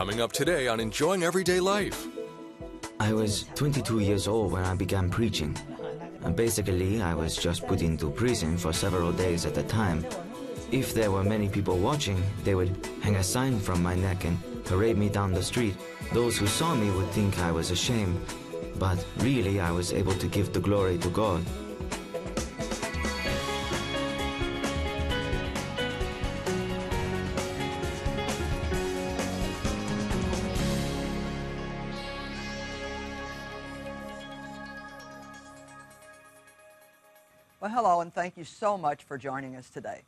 Coming up today on Enjoying Everyday Life. I was 22 years old when I began preaching. And basically, I was just put into prison for several days at a time. If there were many people watching, they would hang a sign from my neck and parade me down the street. Those who saw me would think I was ashamed, but really I was able to give the glory to God. Well, hello, and thank you so much for joining us today.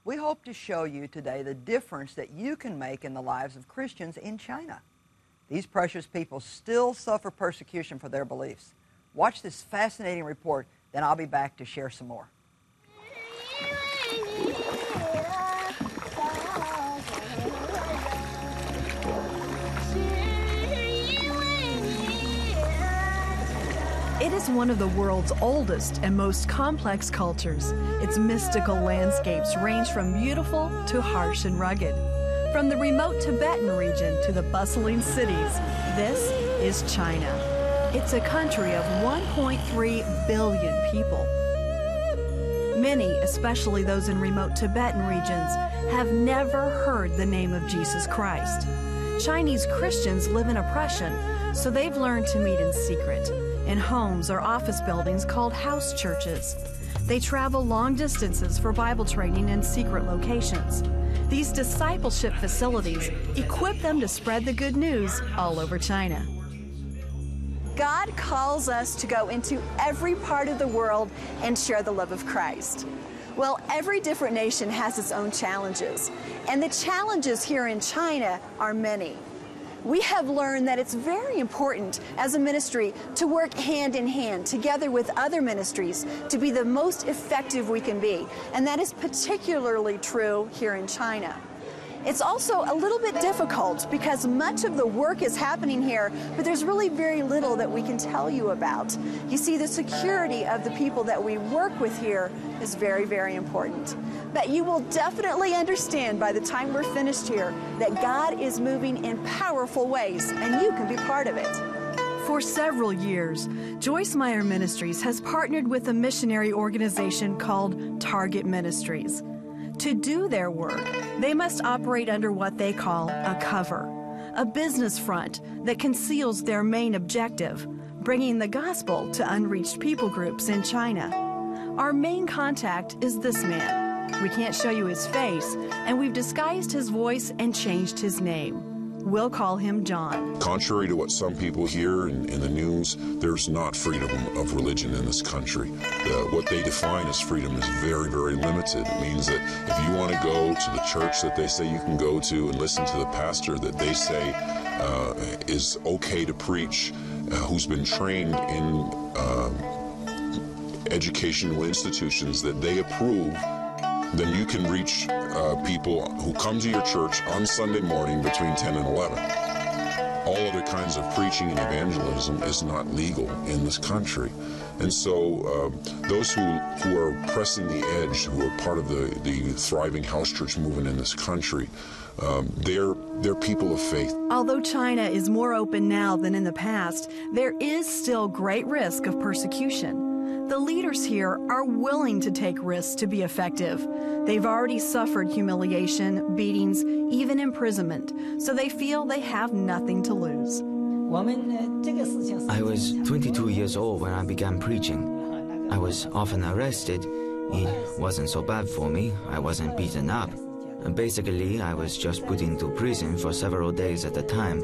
We hope to show you today the difference that you can make in the lives of Christians in China. These precious people still suffer persecution for their beliefs. Watch this fascinating report, then I'll be back to share some more. It is one of the world's oldest and most complex cultures. Its mystical landscapes range from beautiful to harsh and rugged. From the remote Tibetan region to the bustling cities, this is China. It's a country of 1.3 billion people. Many, especially those in remote Tibetan regions, have never heard the name of Jesus Christ. Chinese Christians live in oppression, so they've learned to meet in secret, in homes or office buildings called house churches. They travel long distances for Bible training in secret locations. These discipleship facilities equip them to spread the good news all over China. God calls us to go into every part of the world and share the love of Christ. Well, every different nation has its own challenges, and the challenges here in China are many. We have learned that it's very important as a ministry to work hand in hand together with other ministries to be the most effective we can be, and that is particularly true here in China. It's also a little bit difficult because much of the work is happening here, but there's really very little that we can tell you about. You see, the security of the people that we work with here is very, very important. But you will definitely understand by the time we're finished here that God is moving in powerful ways, and you can be part of it. For several years, Joyce Meyer Ministries has partnered with a missionary organization called Target Ministries. To do their work, they must operate under what they call a cover, a business front that conceals their main objective, bringing the gospel to unreached people groups in China. Our main contact is this man. We can't show you his face, and we've disguised his voice and changed his name. We'll call him John. Contrary to what some people hear in the news, there's not freedom of religion in this country. What they define as freedom is very, very limited. It means that if you want to go to the church that they say you can go to and listen to the pastor that they say is okay to preach, who's been trained in educational institutions that they approve, then you can reach people who come to your church on Sunday morning between 10 and 11. All other kinds of preaching and evangelism is not legal in this country. And so those who are pressing the edge, who are part of the thriving house church movement in this country, they're people of faith. Although China is more open now than in the past, there is still great risk of persecution. The leaders here are willing to take risks to be effective. They've already suffered humiliation, beatings, even imprisonment, so they feel they have nothing to lose. I was 22 years old when I began preaching. I was often arrested. It wasn't so bad for me. I wasn't beaten up. Basically, I was just put into prison for several days at a time.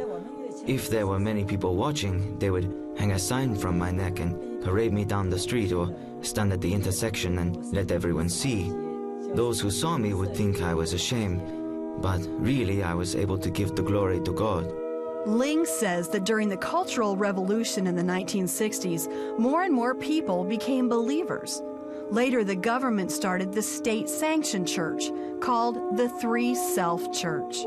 If there were many people watching, they would hang a sign from my neck and parade me down the street or stand at the intersection and let everyone see. Those who saw me would think I was ashamed, but really I was able to give the glory to God. Ling says that during the Cultural Revolution in the 1960s, more and more people became believers. Later, the government started the state-sanctioned church, called the Three Self Church.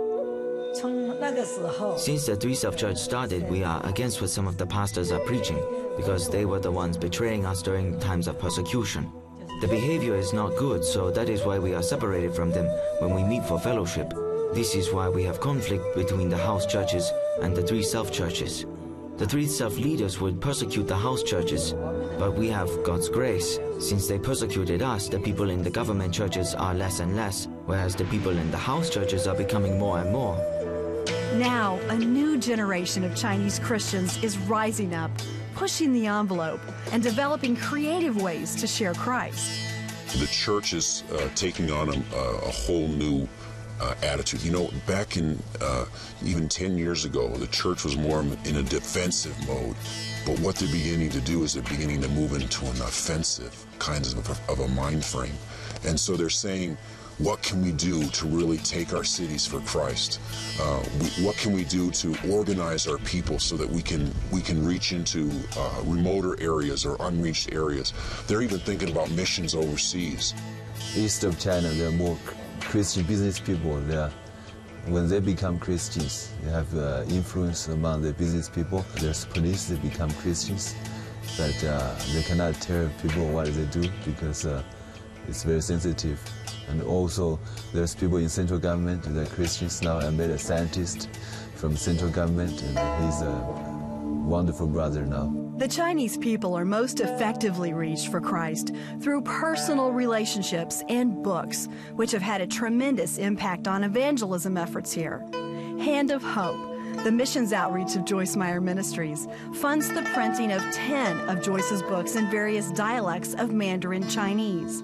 Since the Three Self Church started, we are against what some of the pastors are preaching, because they were the ones betraying us during times of persecution. The behavior is not good, so that is why we are separated from them when we meet for fellowship. This is why we have conflict between the house churches and the 3 self-churches. The 3 self-leaders would persecute the house churches, but we have God's grace. Since they persecuted us, the people in the government churches are less and less, whereas the people in the house churches are becoming more and more. Now, a new generation of Chinese Christians is rising up, pushing the envelope, and developing creative ways to share Christ. The church is taking on a whole new attitude. You know, back in even 10 years ago, the church was more in a defensive mode. But what they're beginning to do is they're beginning to move into an offensive kind of a mind frame. And so they're saying, what can we do to really take our cities for Christ? What can we do to organize our people so that we can reach into remoter areas or unreached areas? They're even thinking about missions overseas. East of China, there are more Christian business people there. When they become Christians, they have influence among the business people. There's police, they become Christians, but they cannot tell people what they do because it's very sensitive. And also, there's people in central government, they're Christians now. I met a scientist from central government, and he's a wonderful brother now. The Chinese people are most effectively reached for Christ through personal relationships and books, which have had a tremendous impact on evangelism efforts here. Hand of Hope, the missions outreach of Joyce Meyer Ministries, funds the printing of 10 of Joyce's books in various dialects of Mandarin Chinese.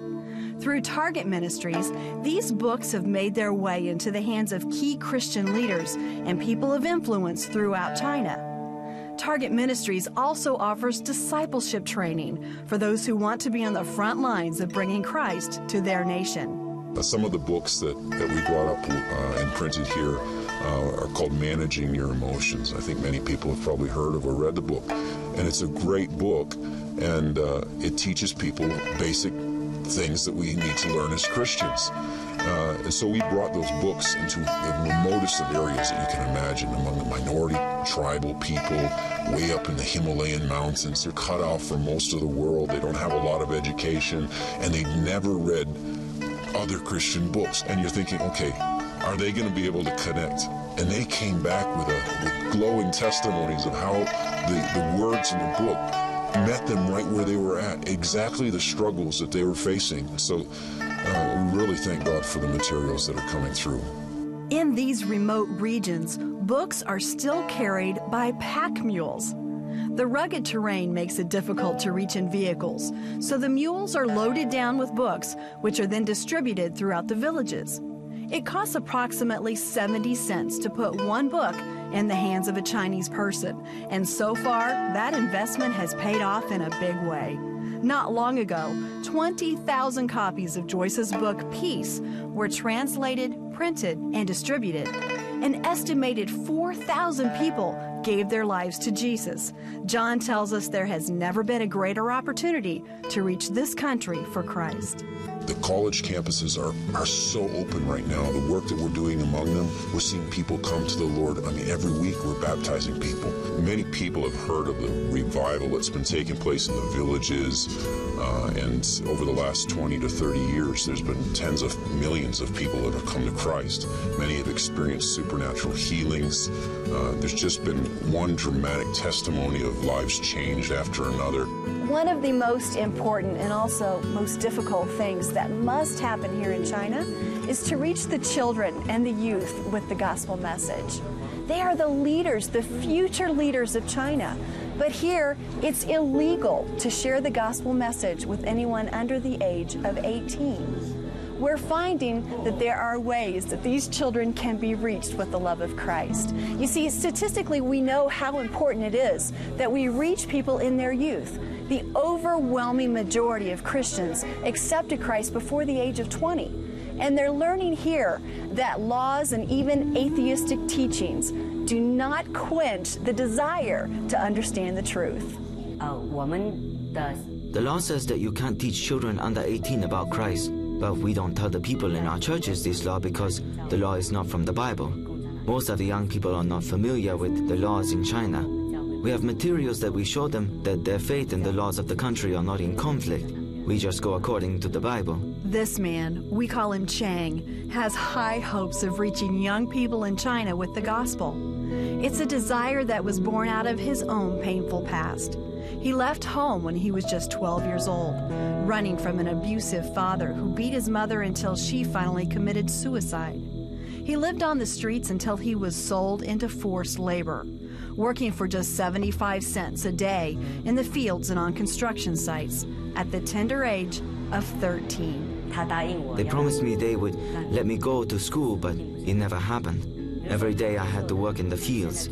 Through Target Ministries, these books have made their way into the hands of key Christian leaders and people of influence throughout China. Target Ministries also offers discipleship training for those who want to be on the front lines of bringing Christ to their nation. Some of the books that we brought up and printed here are called Managing Your Emotions. I think many people have probably heard of or read the book. And it's a great book, and it teaches people basic things that we need to learn as Christians. And so we brought those books into the remotest of areas that you can imagine, among the minority tribal people, way up in the Himalayan mountains. They're cut off from most of the world. They don't have a lot of education, and they've never read other Christian books. And you're thinking, okay, are they going to be able to connect? And they came back with glowing testimonies of how the words in the book met them right where they were at, exactly the struggles that they were facing. So we really thank God for the materials that are coming through. In these remote regions, books are still carried by pack mules. The rugged terrain makes it difficult to reach in vehicles, so the mules are loaded down with books, which are then distributed throughout the villages. It costs approximately 70 cents to put one book in the hands of a Chinese person, and so far, that investment has paid off in a big way. Not long ago, 20,000 copies of Joyce's book, Peace, were translated, printed, and distributed. An estimated 4,000 people gave their lives to Jesus. John tells us there has never been a greater opportunity to reach this country for Christ. The college campuses are so open right now. The work that we're doing among them, we're seeing people come to the Lord. I mean, every week we're baptizing people. Many people have heard of the revival that's been taking place in the villages, and over the last 20 to 30 years, there's been tens of millions of people that have come to Christ. Many have experienced supernatural healings. There's just been one dramatic testimony of lives changed after another. One of the most important and also most difficult things that must happen here in China is to reach the children and the youth with the gospel message. They are the leaders, the future leaders of China. But here, it's illegal to share the gospel message with anyone under the age of 18. We're finding that there are ways that these children can be reached with the love of Christ. You see, statistically, we know how important it is that we reach people in their youth. The overwhelming majority of Christians accepted Christ before the age of 20. And they're learning here that laws and even atheistic teachings do not quench the desire to understand the truth. The law says that you can't teach children under 18 about Christ, but we don't tell the people in our churches this law because the law is not from the Bible. Most of the young people are not familiar with the laws in China. We have materials that we show them that their faith and the laws of the country are not in conflict. We just go according to the Bible. This man, we call him Chang, has high hopes of reaching young people in China with the gospel. It's a desire that was born out of his own painful past. He left home when he was just 12 years old, running from an abusive father who beat his mother until she finally committed suicide. He lived on the streets until he was sold into forced labor, working for just 75 cents a day in the fields and on construction sites at the tender age of 13. They promised me they would let me go to school, but it never happened. Every day I had to work in the fields.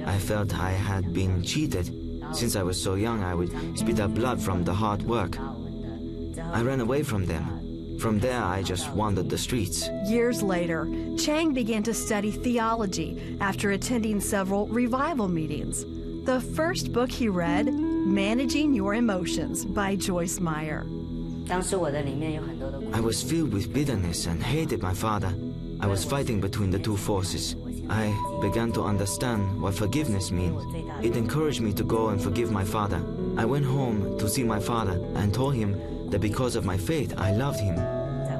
I felt I had been cheated. Since I was so young, I would spit up blood from the hard work. I ran away from them. From there, I just wandered the streets. Years later, Chang began to study theology after attending several revival meetings. The first book he read, Managing Your Emotions by Joyce Meyer. I was filled with bitterness and hated my father. I was fighting between the two forces. I began to understand what forgiveness means. It encouraged me to go and forgive my father. I went home to see my father and told him that because of my faith, I loved him.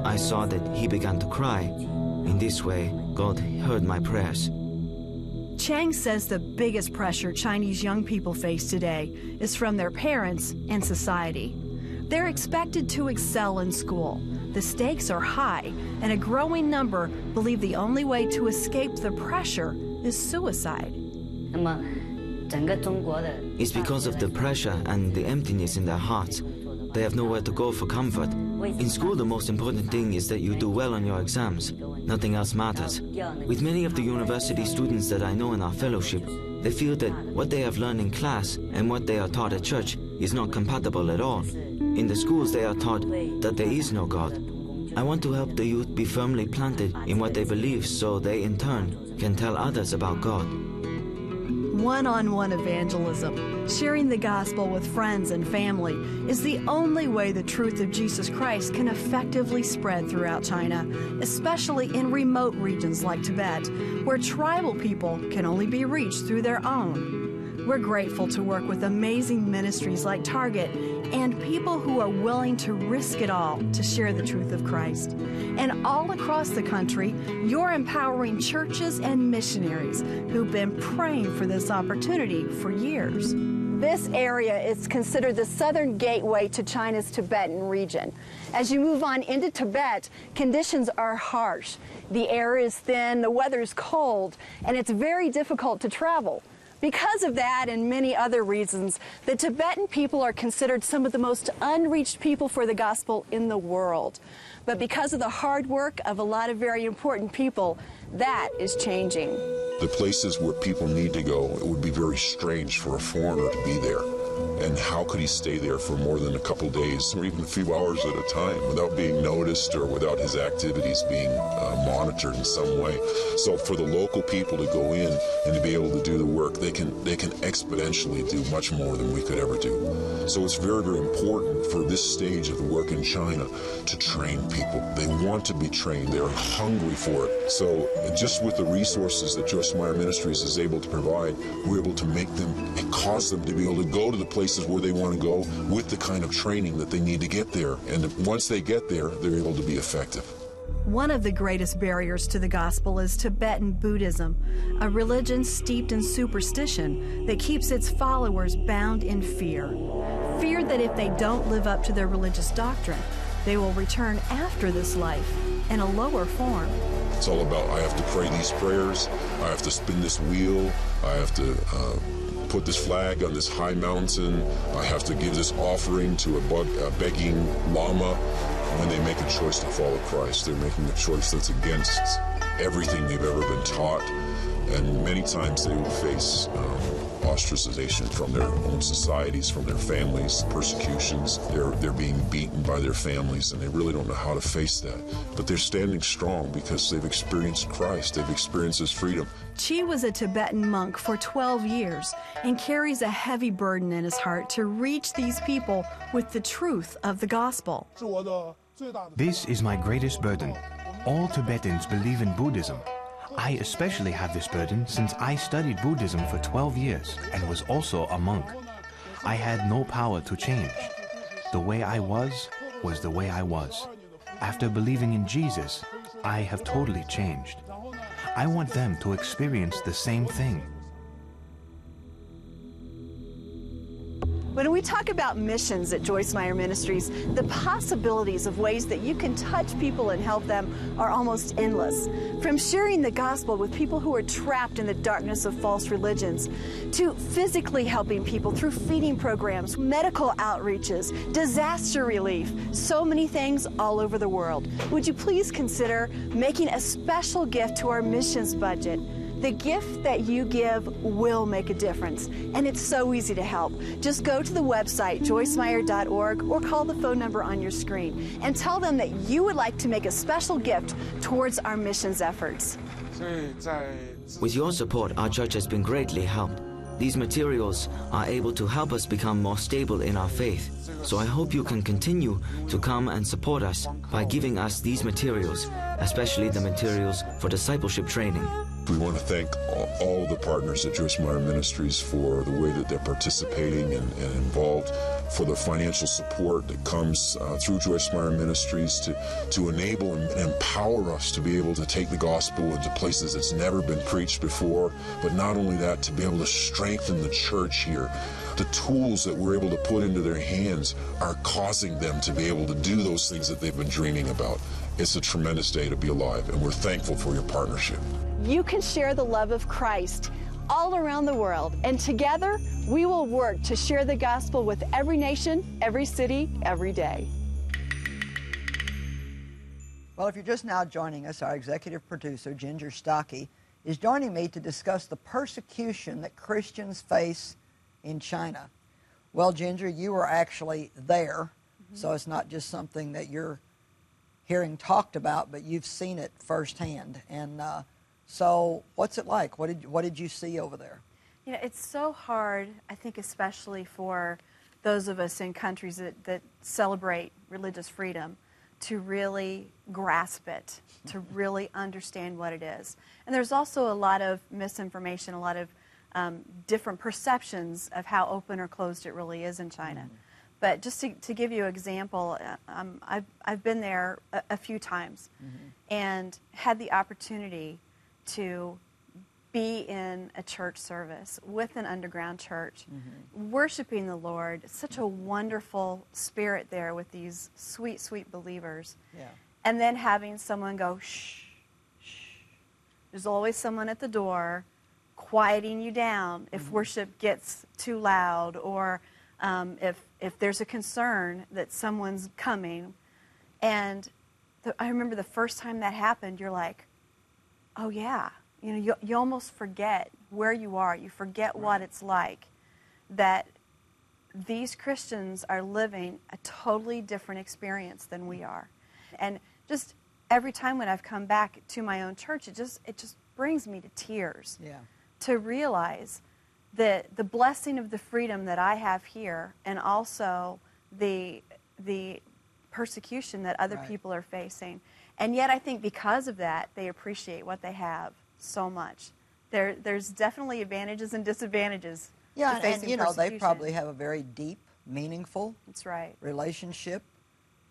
I saw that he began to cry. In this way, God heard my prayers. Chang says the biggest pressure Chinese young people face today is from their parents and society. They're expected to excel in school. The stakes are high, and a growing number believe the only way to escape the pressure is suicide. It's because of the pressure and the emptiness in their hearts. They have nowhere to go for comfort. In school, the most important thing is that you do well on your exams. Nothing else matters. With many of the university students that I know in our fellowship, they feel that what they have learned in class and what they are taught at church is not compatible at all. In the schools, they are taught that there is no God. I want to help the youth be firmly planted in what they believe so they, in turn, can tell others about God. One-on-one evangelism, sharing the gospel with friends and family, is the only way the truth of Jesus Christ can effectively spread throughout China, especially in remote regions like Tibet, where tribal people can only be reached through their own. We're grateful to work with amazing ministries like Target and people who are willing to risk it all to share the truth of Christ. And all across the country, you're empowering churches and missionaries who've been praying for this opportunity for years. This area is considered the southern gateway to China's Tibetan region. As you move on into Tibet, conditions are harsh. The air is thin, the weather is cold, and it's very difficult to travel. Because of that and many other reasons, the Tibetan people are considered some of the most unreached people for the gospel in the world. But because of the hard work of a lot of very important people, that is changing. The places where people need to go, it would be very strange for a foreigner to be there. And how could he stay there for more than a couple days or even a few hours at a time without being noticed or without his activities being monitored in some way? So for the local people to go in and to be able to do the work, they can exponentially do much more than we could ever do. So it's very, very important for this stage of the work in China to train people. They want to be trained. They're hungry for it. So just with the resources that Joyce Meyer Ministries is able to provide, we're able to make them and cause them to be able to go to the places where they want to go with the kind of training that they need to get there. And once they get there, they're able to be effective. One of the greatest barriers to the gospel is Tibetan Buddhism, a religion steeped in superstition that keeps its followers bound in fear. Fear that if they don't live up to their religious doctrine, they will return after this life in a lower form. It's all about, I have to pray these prayers, I have to spin this wheel, I have to put this flag on this high mountain, I have to give this offering to a begging lama. When they make a choice to follow Christ, they're making a choice that's against everything they've ever been taught, and many times they will face ostracization from their own societies, from their families, persecutions. They're being beaten by their families, and they really don't know how to face that. But they're standing strong because they've experienced Christ. They've experienced His freedom. Chi was a Tibetan monk for 12 years and carries a heavy burden in his heart to reach these people with the truth of the gospel. This is my greatest burden. All Tibetans believe in Buddhism. I especially have this burden since I studied Buddhism for 12 years and was also a monk. I had no power to change. The way I was the way I was. after believing in Jesus, I have totally changed. I want them to experience the same thing. When we talk about missions at Joyce Meyer Ministries, the possibilities of ways that you can touch people and help them are almost endless. From sharing the gospel with people who are trapped in the darkness of false religions, to physically helping people through feeding programs, medical outreaches, disaster relief, so many things all over the world. Would you please consider making a special gift to our missions budget? The gift that you give will make a difference, and it's so easy to help. Just go to the website, joycemeyer.org, or call the phone number on your screen and tell them that you would like to make a special gift towards our missions efforts. With your support, our church has been greatly helped. These materials are able to help us become more stable in our faith. So I hope you can continue to come and support us by giving us these materials, especially the materials for discipleship training. We want to thank all the partners at Joyce Meyer Ministries for the way that they're participating and involved, for the financial support that comes through Joyce Meyer Ministries to enable and empower us to be able to take the gospel into places that's never been preached before, but not only that, to be able to strengthen the church here. The tools that we're able to put into their hands are causing them to be able to do those things that they've been dreaming about. It's a tremendous day to be alive, and we're thankful for your partnership. You can share the love of Christ all around the world, and together we will work to share the gospel with every nation, every city, every day. Well, if you're just now joining us, our executive producer, Ginger Stockey, is joining me to discuss the persecution that Christians face in China. Well, Ginger, you were actually there, so it's not just something that you're hearing talked about, but you've seen it firsthand. And so what's it like? What did you see over there? You know, it's so hard, I think, especially for those of us in countries that celebrate religious freedom, to really grasp it, to really understand what it is. And there's also a lot of misinformation, a lot of different perceptions of how open or closed it really is in China. But just to give you an example, I've been there a few times and had the opportunity to be in a church service with an underground church, worshiping the Lord. Such a wonderful spirit there with these sweet, sweet believers. Yeah. And then having someone go, shh, shh. There's always someone at the door quieting you down if worship gets too loud, or if there's a concern that someone's coming. And I remember the first time that happened, you're like, oh yeah. You know, you almost forget where you are. You forget what it's like, that these Christians are living a totally different experience than we are. And just every time when I've come back to my own church, it just brings me to tears. Yeah. To realize that the blessing of the freedom that I have here, and also the persecution that other people are facing. And yet I think because of that, they appreciate what they have so much. There's definitely advantages and disadvantages. Yeah, to facing and you know, they persecution. probably have a very deep, meaningful That's right. relationship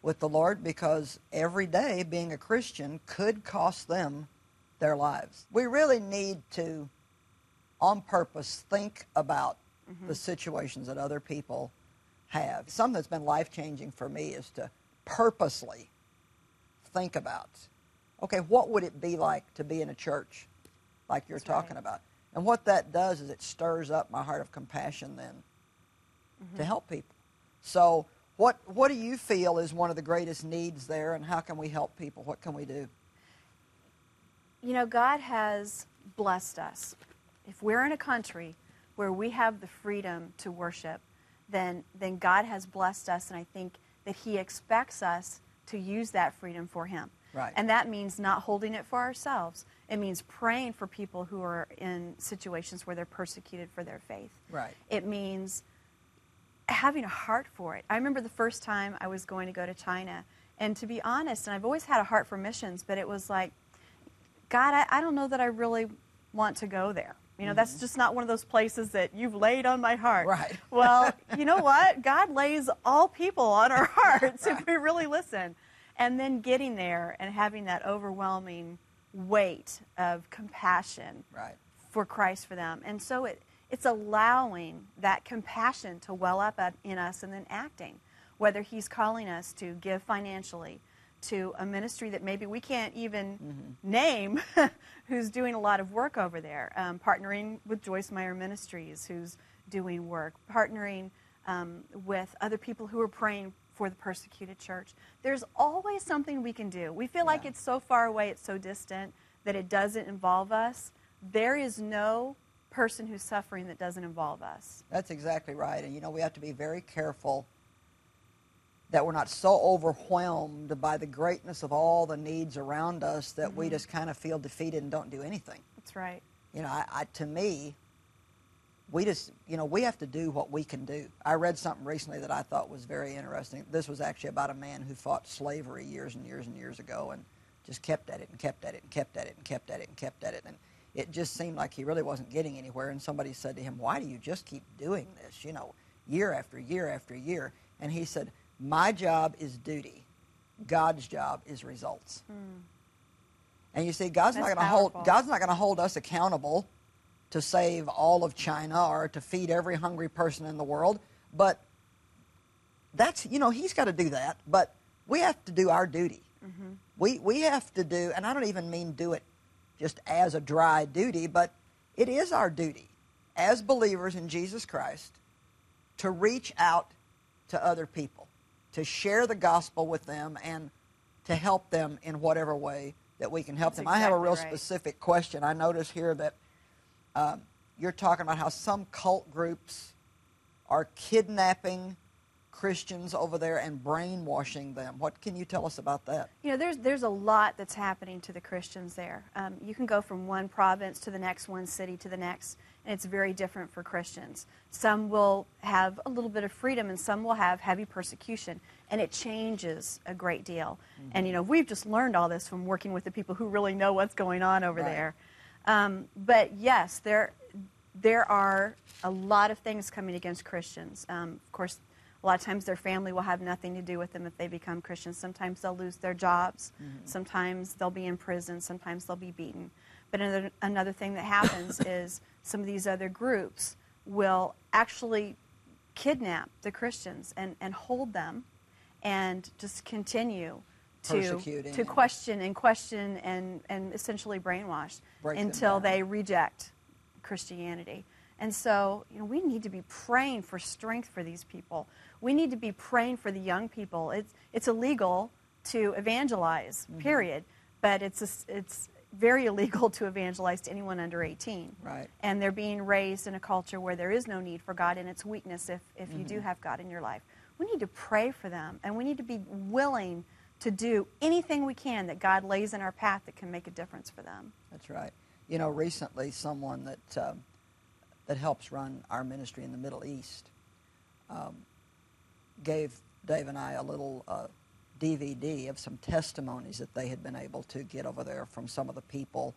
with the Lord, because every day being a Christian could cost them their lives. We really need to, on purpose, think about the situations that other people have. Something that's been life-changing for me is to purposely think about, okay, what would it be like to be in a church like you're talking about? And what that does is it stirs up my heart of compassion then to help people. So what do you feel is one of the greatest needs there, and how can we help people? What can we do? You know, God has blessed us. If we're in a country where we have the freedom to worship, then God has blessed us, and I think that He expects us to use that freedom for Him. Right. And that means not holding it for ourselves. It means praying for people who are in situations where they're persecuted for their faith. Right. It means having a heart for it. I remember the first time I was going to go to China, and to be honest, and I've always had a heart for missions, but it was like, God, I don't know that I really want to go there. You know, that's just not one of those places that you've laid on my heart. Right. Well, you know what? God lays all people on our hearts if we really listen. And then getting there and having that overwhelming weight of compassion for Christ for them. And so it's allowing that compassion to well up in us and then acting, whether he's calling us to give financially to a ministry that maybe we can't even name who's doing a lot of work over there, partnering with Joyce Meyer Ministries who's doing work, partnering with other people who are praying for the persecuted church. There's always something we can do. We feel like it's so far away, it's so distant, that it doesn't involve us. There is no person who's suffering that doesn't involve us. That's exactly right. And, you know, we have to be very careful that we're not so overwhelmed by the greatness of all the needs around us that we just kind of feel defeated and don't do anything. That's right. You know, to me, we just, you know, we have to do what we can do. I read something recently that I thought was very interesting. This was actually about a man who fought slavery years and years and years ago and just kept at it and kept at it and kept at it and kept at it and kept at it. And it just seemed like he really wasn't getting anywhere. And somebody said to him, why do you just keep doing this, you know, year after year after year? And he said, my job is duty. God's job is results. And you see, God's not going to hold us accountable to save all of China or to feed every hungry person in the world. But that's, you know, he's got to do that. But we have to do our duty. We have to do, and I don't even mean do it just as a dry duty, but it is our duty as believers in Jesus Christ to reach out to other people, to share the gospel with them and to help them in whatever way that we can help them. I have a real specific question. I notice here that you're talking about how some cult groups are kidnapping Christians over there and brainwashing them. What can you tell us about that? You know, there's a lot that's happening to the Christians there. You can go from one province to the next, one city to the next, and it's very different for Christians. Some will have a little bit of freedom, and some will have heavy persecution, and it changes a great deal. And, you know, we've just learned all this from working with the people who really know what's going on over there. But, yes, there are a lot of things coming against Christians. Of course, a lot of times their family will have nothing to do with them if they become Christians. Sometimes they'll lose their jobs. Sometimes they'll be in prison. Sometimes they'll be beaten. But another thing that happens is some of these other groups will actually kidnap the Christians and hold them and just continue to question and essentially brainwash until they reject Christianity. And so, you know, we need to be praying for strength for these people. We need to be praying for the young people. It's illegal to evangelize, period. But it's very illegal to evangelize to anyone under 18. Right. And they're being raised in a culture where there is no need for God, and it's weakness if you do have God in your life. We need to pray for them, and we need to be willing to do anything we can that God lays in our path that can make a difference for them. That's right. You know, recently someone that helps run our ministry in the Middle East gave Dave and I a little DVD of some testimonies that they had been able to get over there from some of the people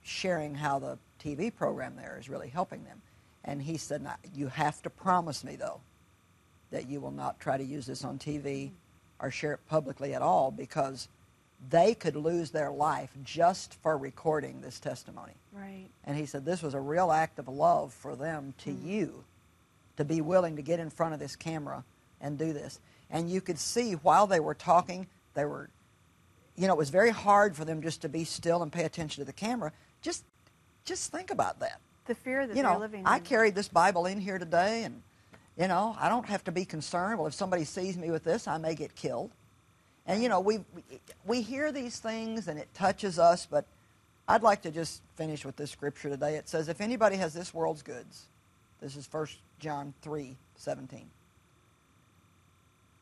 sharing how the TV program there is really helping them. And he said, now, you have to promise me, though, that you will not try to use this on TV or share it publicly at all, because they could lose their life just for recording this testimony. Right. And he said this was a real act of love for them to you, to be willing to get in front of this camera and do this. And you could see while they were talking, they were, you know, it was very hard for them just to be still and pay attention to the camera. Just think about that. The fear that they're living in. I carried this Bible in here today, and, you know, I don't have to be concerned, well, if somebody sees me with this, I may get killed. And, you know, we hear these things, and it touches us, but I'd like to just finish with this scripture today. It says, if anybody has this world's goods, this is 1 John 3:17,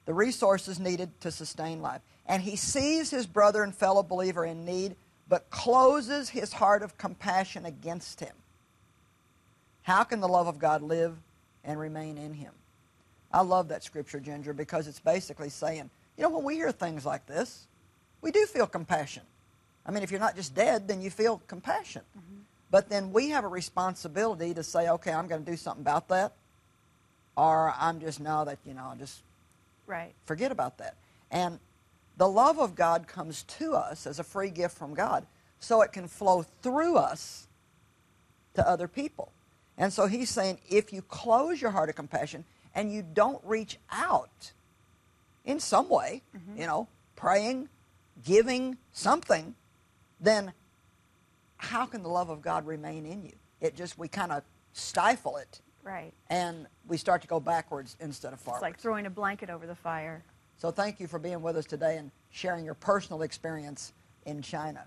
the resources needed to sustain life, and he sees his brother and fellow believer in need, but closes his heart of compassion against him, how can the love of God live and remain in him? I love that scripture, Ginger, because it's basically saying, you know, when we hear things like this, we do feel compassion. I mean, if you're not just dead, then you feel compassion. But then we have a responsibility to say, okay, I'm going to do something about that, or I'm just, no, that, you know, just right. forget about that. And The love of God comes to us as a free gift from God, so it can flow through us to other people. And so he's saying, if you close your heart of compassion and you don't reach out in some way, you know, praying, giving, something, then how can the love of God remain in you? We kind of stifle it. Right. And we start to go backwards instead of forwards. It's like throwing a blanket over the fire. So thank you for being with us today and sharing your personal experience in China.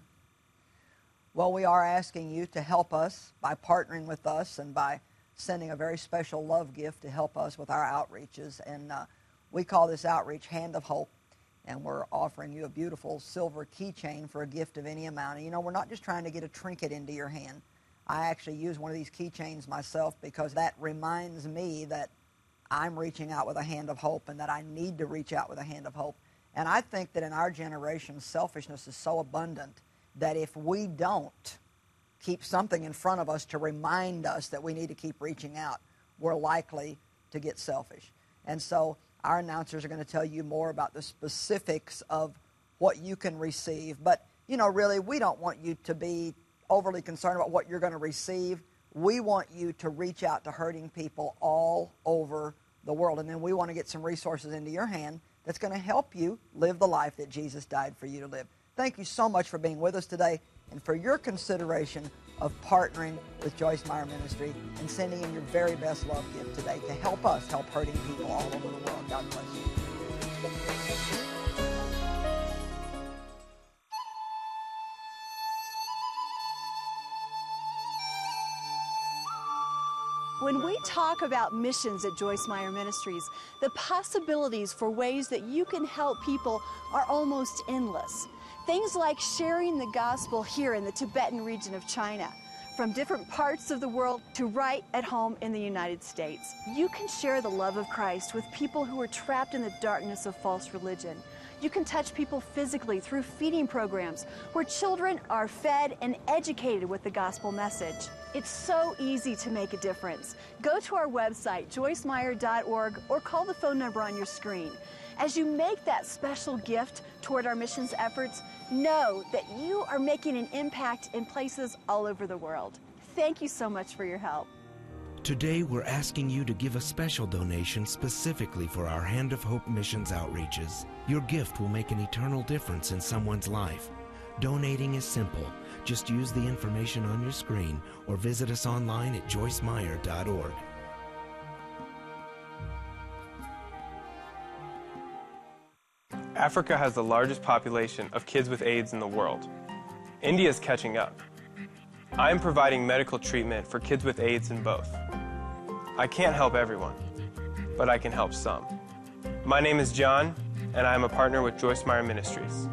Well, we are asking you to help us by partnering with us and by sending a very special love gift to help us with our outreaches. And we call this outreach Hand of Hope. And we're offering you a beautiful silver keychain for a gift of any amount. And, you know, we're not just trying to get a trinket into your hand. I actually use one of these keychains myself because that reminds me that I'm reaching out with a hand of hope and that I need to reach out with a hand of hope. And I think that in our generation, selfishness is so abundant that if we don't keep something in front of us to remind us that we need to keep reaching out, we're likely to get selfish. And so our announcers are going to tell you more about the specifics of what you can receive. But, you know, really, we don't want you to be overly concerned about what you're going to receive. We want you to reach out to hurting people all over the world. And then we want to get some resources into your hand that's going to help you live the life that Jesus died for you to live. Thank you so much for being with us today and for your consideration of partnering with Joyce Meyer Ministry and sending in your very best love gift today to help us help hurting people all over the world. God bless you. When we talk about missions at Joyce Meyer Ministries, the possibilities for ways that you can help people are almost endless. Things like sharing the gospel here in the Tibetan region of China, from different parts of the world to right at home in the United States. You can share the love of Christ with people who are trapped in the darkness of false religion. You can touch people physically through feeding programs where children are fed and educated with the gospel message. It's so easy to make a difference. Go to our website, joycemeyer.org, or call the phone number on your screen. As you make that special gift toward our missions efforts, know that you are making an impact in places all over the world. Thank you so much for your help. Today, we're asking you to give a special donation specifically for our Hand of Hope missions outreaches. Your gift will make an eternal difference in someone's life. Donating is simple. Just use the information on your screen or visit us online at joycemeyer.org. Africa has the largest population of kids with AIDS in the world. India is catching up. I am providing medical treatment for kids with AIDS in both. I can't help everyone, but I can help some. My name is John, and I am a partner with Joyce Meyer Ministries.